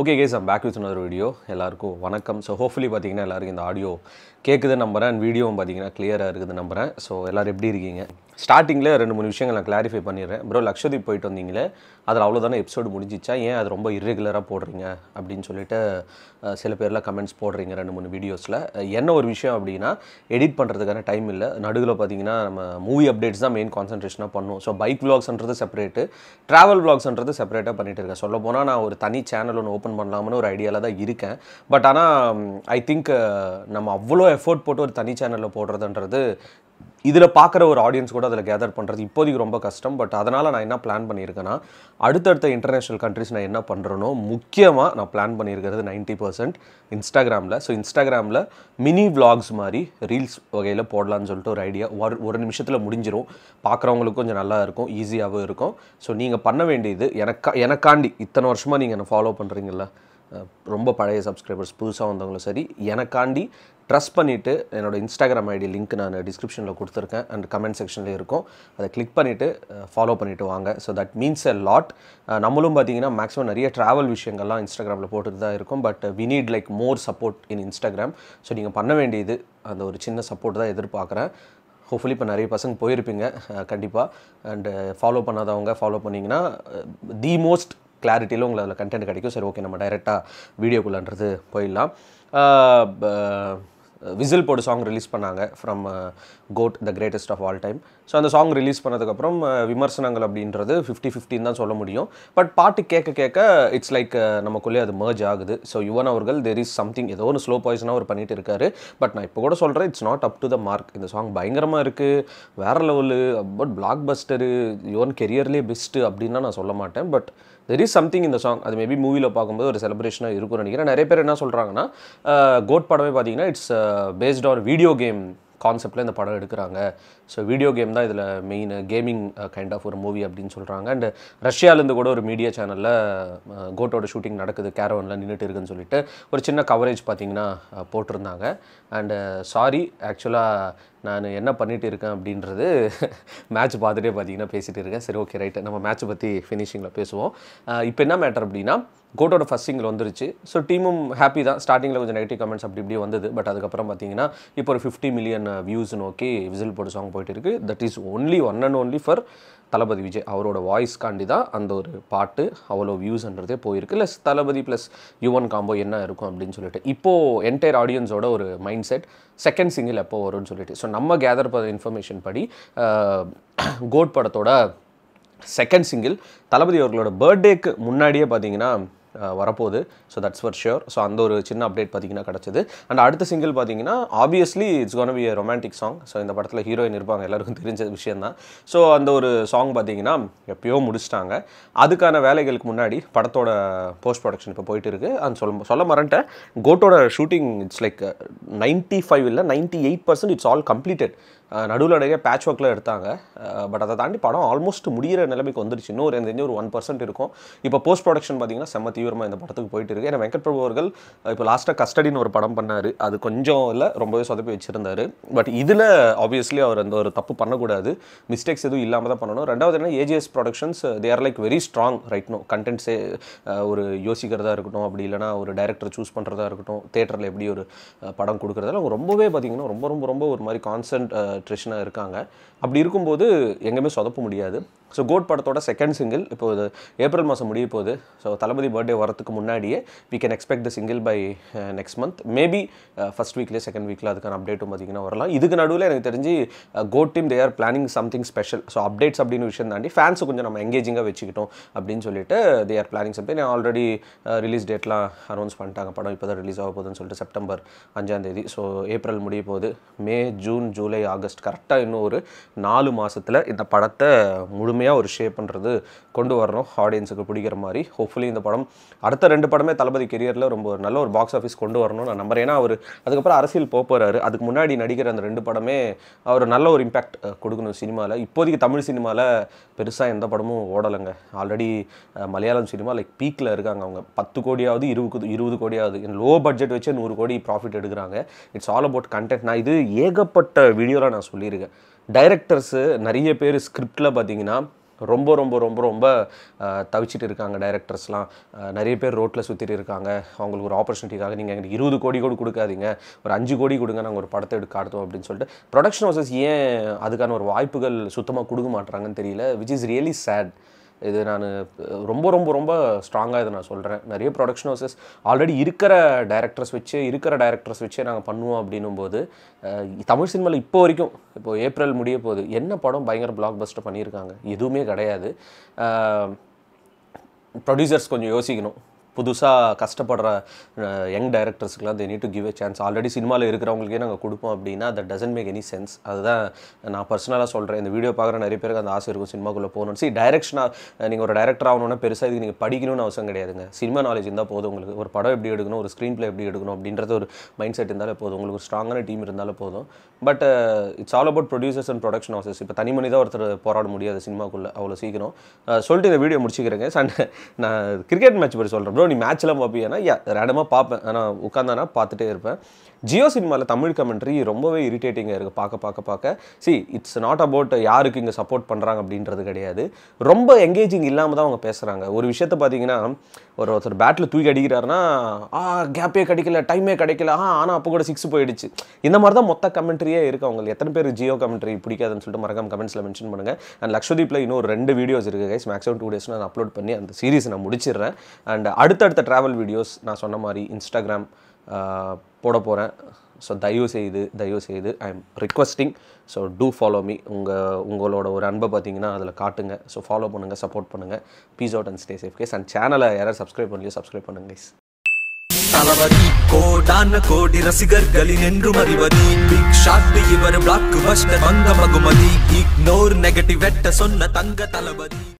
Okay guys, I'm back with another video. எல்லாருக்கும் வணக்கம். So hopefully பாத்தீங்கன்னா எல்லாருக்கும் இந்த ஆடியோ கேக்குதுன்னு நம்புறேன் and வீடியோவும் பாத்தீங்கன்னா கிளியரா இருக்குதுன்னு நம்புறேன். So எல்லாரும் எப்படி இருக்கீங்க? ஸ்டார்டிங்ல ரெண்டு மூணு விஷயங்களை நான் கிளாரிஃபை பண்ணிடுறேன். ப்ரோ லக்ஷதீப் போயிட்டு வந்தீங்களே அதில் அவ்வளோதானே எபிசோடு முடிஞ்சிச்சா, ஏன் அது ரொம்ப இர்ரெகுலராக போடுறீங்க அப்படின்னு சொல்லிட்டு சில பேர்லாம் கமெண்ட்ஸ் போடுறீங்க ரெண்டு மூணு வீடியோஸில். என்ன ஒரு விஷயம் அப்படின்னா, எடிட் பண்ணுறதுக்கான டைம் இல்லை. நடுவில் பார்த்தீங்கன்னா நம்ம மூவி அப்டேட்ஸ் தான் மெயின் கான்சன்ட்ரேஷனாக பண்ணுவோம். ஸோ பைக் விளாக்ஸ்ன்றது செப்பரேட்டு, ட்ராவல் விளாக்ஸ்ன்றது செப்பரேட்டாக பண்ணிட்டு இருக்கேன். சொல்ல போனால் நான் ஒரு தனி சேனல் ஒன்று ஓப்பன் பண்ணலாம்னு ஒரு ஐடியாவில் தான் இருக்கேன். பட் ஆனால் ஐ திங்க் நம்ம அவ்வளோ எஃபோர்ட் போட்டு ஒரு தனி சேனலில் போடுறதுன்றது, இதில் பார்க்குற ஒரு ஆடியன்ஸ் கூட அதில் கேதர் பண்ணுறது இப்போதைக்கு ரொம்ப கஷ்டம். பட் அதனால் நான் என்ன பிளான் பண்ணியிருக்கேன்னா, அடுத்தடுத்த இன்டர்நேஷ்னல் கண்ட்ரிஸ் நான் என்ன பண்ணுறேனோ, முக்கியமாக நான் பிளான் பண்ணியிருக்கிறது 90% இன்ஸ்டாகிராமில். ஸோ இன்ஸ்டாகிராமில் மினி விளாக்ஸ் மாதிரி ரீல்ஸ் வகையில் போடலான்னு சொல்லிட்டு ஒரு ஐடியா. ஒரு நிமிஷத்தில் முடிஞ்சிடும். பார்க்குறவங்களுக்கு கொஞ்சம் நல்லா இருக்கும், ஈஸியாகவும் இருக்கும். ஸோ நீங்கள் பண்ண வேண்டியது, எனக்காண்டி இத்தனை வருஷமாக நீங்கள் என்னை ஃபாலோ பண்ணுறீங்களா, ரொம்ப பழைய சப்ஸ்கிரைபர்ஸ் புதுசாக வந்தவங்களும் சரி, எனக்காண்டி ட்ரஸ்ட் பண்ணிவிட்டு என்னோடய இன்ஸ்டாகிராம் ஐடி லிங்க் நான் டிஸ்கிரிப்ஷனில் கொடுத்துருக்கேன் அண்ட் கமெண்ட் செக்ஷனில் இருக்கும். அதை கிளிக் பண்ணிவிட்டு ஃபாலோ பண்ணிவிட்டு வாங்க. So that means a lot. நம்மளும் பார்த்தீங்கன்னா மேக்ஸிமம் நிறைய ட்ராவல் விஷயங்கள்லாம் இன்ஸ்டாகிராமில் போட்டுட்டு தான் இருக்கும். But we need like more support in Instagram. So நீங்கள் பண்ண வேண்டியது அந்த ஒரு சின்ன சப்போர்ட் தான் எதிர்பார்க்குறேன். ஹோப்ஃபுல்லி இப்போ நிறைய பசங்க போயிருப்பீங்க கண்டிப்பாக. அண்டு ஃபாலோ பண்ணாதவங்க ஃபாலோ பண்ணிங்கன்னா தி மோஸ்ட் கிளாரிட்டியில் உங்களுக்கு அதில் கண்டென்ட் கிடைக்கும். சரி, ஓகே, நம்ம டைரெக்டாக வீடியோக்குள்ளன்றது போயிடலாம். விசில் போடு சாங் ரிலீஸ் பண்ணாங்க from GOAT, the greatest of all time. So அந்த சாங் ரிலீஸ் பண்ணதுக்கப்புறம் விமர்சனங்கள் அப்படின்றது 50-50 தான் சொல்ல முடியும். பட் பாட்டு கேட்க கேட்க இட்ஸ் லைக் நமக்குள்ளே அது மர்ஜ் ஆகுது. ஸோ யுவன் அவர்கள் தேர் இஸ் சம்திங், ஏதோ ஒரு ஸ்லோ பாய்ஸனாக அவர் பண்ணிட்டு இருக்காரு. பட் நான் இப்போ கூட சொல்கிறேன், it's not up to the mark. இந்த சாங் பயங்கரமாக இருக்குது, வேறு level, but blockbuster, Yuvan கெரியர்லேயே பெஸ்ட்டு அப்படின்னா நான் சொல்ல மாட்டேன். பட் தெர் இஸ் சம்திங் இந்த சாங். அது மேபி மூவியில் பார்க்கும்போது ஒரு செலிப்ரேஷனாக இருக்கும்னு நினைக்கிறேன். நிறைய பேர் என்ன சொல்கிறாங்கன்னா, கோட் படமே பார்த்தீங்கன்னா it's based on video game கான்செப்டில் இந்த படம் எடுக்கிறாங்க. ஸோ வீடியோ கேம் தான் இதில் மெயின், கேமிங் கைண்ட் ஆஃப் ஒரு மூவி அப்படின்னு சொல்கிறாங்க. அண்ட் ரஷ்யாவிலேருந்து கூட ஒரு மீடியா சேனலில் கோட்டோட ஷூட்டிங் நடக்குது, கேரவனில் நின்றுட்டு இருக்குன்னு சொல்லிட்டு ஒரு சின்ன கவரேஜ் பார்த்திங்கன்னா போட்டிருந்தாங்க. அண்டு சாரி, ஆக்சுவலாக நான் என்ன பண்ணிகிட்டு இருக்கேன் அப்படின்றது மேட்ச் பார்த்துட்டே பார்த்தீங்கன்னா பேசிகிட்டு இருக்கேன். சரி, ஓகே, ரைட்டு, நம்ம மேட்ச்சை பற்றி ஃபினிஷிங்கில் பேசுவோம். இப்போ என்ன மேட்டர் அப்படின்னா, கோட்டோட ஃபஸ்ட் சிங்கிள் வந்துருச்சு. ஸோ டீமும் ஹாப்பி தான். ஸ்டார்டிங்கில் கொஞ்சம் நெகட்டிவ் கமெண்ட்ஸ் அப்படி இப்படி வந்தது. பட் அதுக்கப்புறம் பார்த்தீங்கன்னா இப்போ ஒரு 50 மில்லியன் வியூஸ் நோக்கி விசில் போடு சாங் போயிட்டு இருக்குது. That is only one and only for Thalapathy Vijay. அவரோட வாய்ஸ்காண்டி தான் அந்த ஒரு பாட்டு அவ்வளோ வியூஸ்ன்றதே போயிருக்கு. Plus Thalapathy plus Yuvan combo என்ன இருக்கும் அப்படின்னு சொல்லிட்டு இப்போது என்டையர் ஆடியன்ஸோட ஒரு மைண்ட் செட் செகண்ட் சிங்கிள் எப்போ வரும்னு சொல்லிட்டு. ஸோ நம்ம கேதர் பண்ண இன்ஃபர்மேஷன் படி கோட் படத்தோட செகண்ட் சிங்கிள் தளபதி அவர்களோட பர்த்டேக்கு முன்னாடியே பார்த்தீங்கன்னா வரப்போகுது. So that's for sure. So அந்த ஒரு சின்ன அப்டேட் பார்த்தீங்கன்னா கிடச்சிது. அண்ட் அடுத்த சிங்கிள் பார்த்தீங்கன்னா obviously it's gonna be romantic song. So இந்த படத்தில் ஹீரோயின் இருப்பாங்க, எல்லாருக்கும் தெரிஞ்ச விஷயந்தான். ஸோ அந்த ஒரு சாங் பார்த்தீங்கன்னா எப்பயோ முடிச்சிட்டாங்க. அதுக்கான வேலைகளுக்கு முன்னாடி படத்தோட போஸ்ட் ப்ரொடக்ஷன் இப்போ போயிட்டு இருக்குது. அது சொல்ல மறந்துட்டேன், கோட்டோட ஷூட்டிங் இட்ஸ் லைக் 95 இல்லை 98% இட்ஸ் ஆல் கம்ப்ளீட்டட். நடுவில் நிறைய பேட்ச் ஒர்க்கில் எடுத்தாங்க. பட் அதை தாண்டி படம் ஆல்மோஸ்ட் முடிகிற நிலைமைக்கு வந்துருச்சு. இன்னும் ஒரு 1% இருக்கும். இப்போ போஸ்ட் ப்ரொடக்ஷன் பார்த்தீங்கன்னா செம்ம தீவிரமாக இந்த படத்துக்கு போயிட்டு இருக்குது. ஏன்னா வெங்கட் பிரபு அவர்கள் இப்போ லாஸ்ட்டாக கஸ்டடின்னு ஒரு படம் பண்ணார். அது கொஞ்சம் இல்லை, ரொம்பவே சொதப்பி வச்சுருந்தார். பட் இதில் ஆப்வியஸ்லி அவர் அந்த ஒரு தப்பு பண்ணக்கூடாது, மிஸ்டேக்ஸ் எதுவும் இல்லாமல் தான் பண்ணணும். ரெண்டாவது என்ன, AGS productions they are like very strong right no. கண்டென்ட்ஸே ஒரு யோசிக்கிறதா இருக்கட்டும், அப்படி இல்லைனா ஒரு டைரக்டர் சூஸ் பண்ணுறதா இருக்கட்டும், தேட்டரில் எப்படி ஒரு படம் கொடுக்குறதால அவங்க ரொம்பவே பார்த்தீங்கன்னா ரொம்ப ரொம்ப ரொம்ப ஒரு மாதிரி கான்சன்ட்ரேஷனாக இருக்காங்க. அப்படி இருக்கும்போது எங்கேயுமே சொதப்ப முடியாது. ஸோ கோட் படத்தோட செகண்ட் சிங்கிள் இப்போ ஏப்ரல் மாதம் முடிய போகுது. ஸோ தளபதி பர்த்டே வரத்துக்கு முன்னாடியே we can expect the single by next month. Maybe first வீக்லேயே செகண்ட் வீக்கில் அதுக்கான அப்டேட்டும் பார்த்திங்கன்னா வரலாம். இதுக்கு நடுவில் எனக்கு தெரிஞ்சு GOAT team they are planning something special. So updates அப்படின்னு விஷயம் தாண்டி ஃபேன்ஸை கொஞ்சம் நம்ம எங்கேஜிங்காக வச்சுக்கிட்டோம் அப்படின்னு சொல்லிட்டு they are planning something. Already release டேட்லாம் அனௌன்ஸ் பண்ணிட்டாங்க. படம் இப்போ தான் ரிலீஸ் ஆக போகுதுன்னு சொல்லிட்டு செப்டம்பர் 5 ஸோ ஏப்ரல் முடிய போகுது. மே, ஜூன், ஜூலை, ஆகஸ்ட், கரெக்டாக இன்னும் ஒரு 4 மாதத்தில் இந்த படத்தை முழுமையாக ஒரு ஷேப் பண்ணுறது கொண்டு வரணும், ஆடியன்ஸுக்கு பிடிக்கிற மாதிரி. ஹோப்ஃபுல்லி இந்த படம் அடுத்த 2 படமே தளபதி கெரியரில் ரொம்ப நல்ல ஒரு பாக்ஸ் ஆஃபீஸ் கொண்டு வரணும் நான் நம்புறேன். ஏன்னா அவர் அதுக்கப்புறம் அரசியல் போகிறாரு. அதுக்கு முன்னாடி நடிக்கிற அந்த 2 படமே அவர் நல்ல ஒரு இம்பேக்ட் கொடுக்கணும் சினிமாவில். இப்போதைக்கு தமிழ் சினிமாவில் பெருசாக எந்த படமும் ஓடலைங்க. ஆல்ரெடி மலையாளம் சினிமா லைக் பீக்கில் இருக்காங்க. அவங்க 10 கோடியாவது 20 கோடியாவது லோ பட்ஜெட் வச்சு 100 கோடி ப்ராஃபிட் எடுக்கிறாங்க. It's all about content. நான் இது ஏகப்பட்ட வீடியோவில் நான் சொல்லியிருக்கேன். டைரக்டர்ஸு நிறைய பேர் ஸ்கிரிப்டில் பார்த்தீங்கன்னா ரொம்ப ரொம்ப ரொம்ப ரொம்ப தவிச்சிட்டு இருக்காங்க டைரக்டர்ஸ்லாம். நிறைய பேர் ரோட்டில் சுற்றிட்டு இருக்காங்க. அவங்களுக்கு ஒரு ஆப்பர்ச்சுனிட்டிக்காக நீங்கள் எங்களுக்கு 20 கோடி கூட கொடுக்காதீங்க, ஒரு 5 கோடி கொடுங்க, நாங்கள் ஒரு படத்தை காட்டுவோம் அப்படின்னு சொல்லிட்டு ப்ரொடக்ஷன் ஹவுசஸ் ஏன் அதுக்கான ஒரு வாய்ப்புகள் சுத்தமாக கொடுக்க மாட்டுறாங்கன்னு தெரியல. Which is really chat. இது நான் ரொம்ப ரொம்ப ரொம்ப ஸ்ட்ராங்காக இதை நான் சொல்கிறேன். நிறைய ப்ரொடக்ஷன் ஹவுசஸ் ஆல்ரெடி இருக்கிற டைரக்டர்ஸ் வச்சே நாங்கள் பண்ணுவோம் அப்படின்னும் போது தமிழ் சினிமாவில் இப்போ வரைக்கும், இப்போது ஏப்ரல் முடிய போகுது, என்ன படம் பயங்கர பிளாக் பஸ்டர் பண்ணியிருக்காங்க? எதுவுமே கிடையாது. ப்ரொடியூசர்ஸ் கொஞ்சம் யோசிக்கணும். புதுசாக கஷ்டப்படுற யங் டைரக்டர்ஸ்க்குலாம் they need to give a chance. Already சினிமாவில் இருக்கிறவங்களுக்கே நாங்கள் கொடுப்போம் அப்படின்னா that doesn't make any sense. அதுதான் நான் பர்சனலாக சொல்கிறேன். இந்த வீடியோ பார்க்குற நிறைய பேருக்கு அந்த ஆசை இருக்கும் சினிமாக்குள்ளே போகணும். டைரக்ஷனாக நீங்கள் ஒரு டைரக்டர் ஆகணும்னா பெருசாக இதுக்கு நீங்கள் படிக்கணும்னு அவசியம் கிடையாதுங்க. சினிமா நாலேஜ் இருந்தால் போதும் உங்களுக்கு. ஒரு படம் எப்படி எடுக்கணும், ஒரு ஸ்க்ரீன் பிளே எப்படி எடுக்கணும் அப்படின்றது ஒரு மைண்ட் செட் இருந்தாலே போதும். உங்களுக்கு ஒரு ஸ்ட்ராங்கான டீம் இருந்தாலும் போதும். But it's all about producers and production houses. இப்போ தனி மனிதாக ஒருத்தர் போராட முடியாது சினிமாக்குள்ளே அவ்வளோ சீக்கிரம். சொல்லிட்டு இந்த வீடியோ முடிச்சுக்கிறேங்க. நான் கிரிக்கெட் மேட்ச் பற்றி சொல்கிறேன். ப்ரோ நீ மேட்ச்லாம் பார்ப்பீங்கன்னா ரேண்டமாக பார்ப்பேன். ஆனால் உட்காந்தானா பார்த்துட்டே இருப்பேன். ஜியோ சினிமாவில் தமிழ் கமெண்ட்ரி ரொம்பவே இரிட்டேட்டிங்காக இருக்குது பார்க்க. இட்ஸ் நாட் அபவுட் யாருக்கு இங்கே சப்போர்ட் பண்ணுறாங்க அப்படின்றது கிடையாது. ரொம்ப எங்கேஜிங் இல்லாமல் தான் அவங்க பேசுகிறாங்க. ஒரு விஷயத்தை பார்த்தீங்கன்னா, ஒருத்தர் பேட்டில் தூக்கி அடிக்கிறாருன்னா கேப்பே கிடைக்கல, டைமே கிடைக்கல, ஆனால் அப்போ கூட 6 போயிடுச்சு. இந்த மாதிரி தான் மொத்த கமெண்ட்ரியே இருக்குது. அவங்களுக்கு எத்தனை பேர் ஜியோ கமெண்ட்ரி பிடிக்காதுன்னு சொல்லிட்டு மறக்காம கமெண்ட்ஸில் மென்ஷன் பண்ணுங்கள். அண்ட் லக்ஷதீப்பில் இன்னும் 2 வீடியோஸ் இருக்குது கைஸ். மேக்ஸிமம் 2 days நான் அப்லோட் பண்ணி அந்த சீரீஸ் நான் முடிச்சிடுறேன். அண்ட் அடுத்தடுத்த ட்ராவல் வீடியோஸ் நான் சொன்ன மாதிரி இன்ஸ்டாகிராம் போட போகிறேன். ஸோ தயவு செய்து I am requesting. So do follow me. உங்களோட ஒரு அன்பை பார்த்தீங்கன்னா அதில் காட்டுங்க. ஸோ ஃபாலோ பண்ணுங்கள், சப்போர்ட் பண்ணுங்கள். Peace out and stay safe guys. அண்ட் சேனலை யாராவது சப்ஸ்கிரைப் பண்ணலையோ சப்ஸ்கிரைப் பண்ணுங்க கைஸ். தளபதி கோடான கோடி ரசிகர்களின் என்றும் அறிவதி பிக் ஷாட் இவர் பிளாக் பஸ்டர் வந்த மகுமதி இக்னோர் நெகட்டிவ் வெட்ட சொன்ன தங்க தளபதி.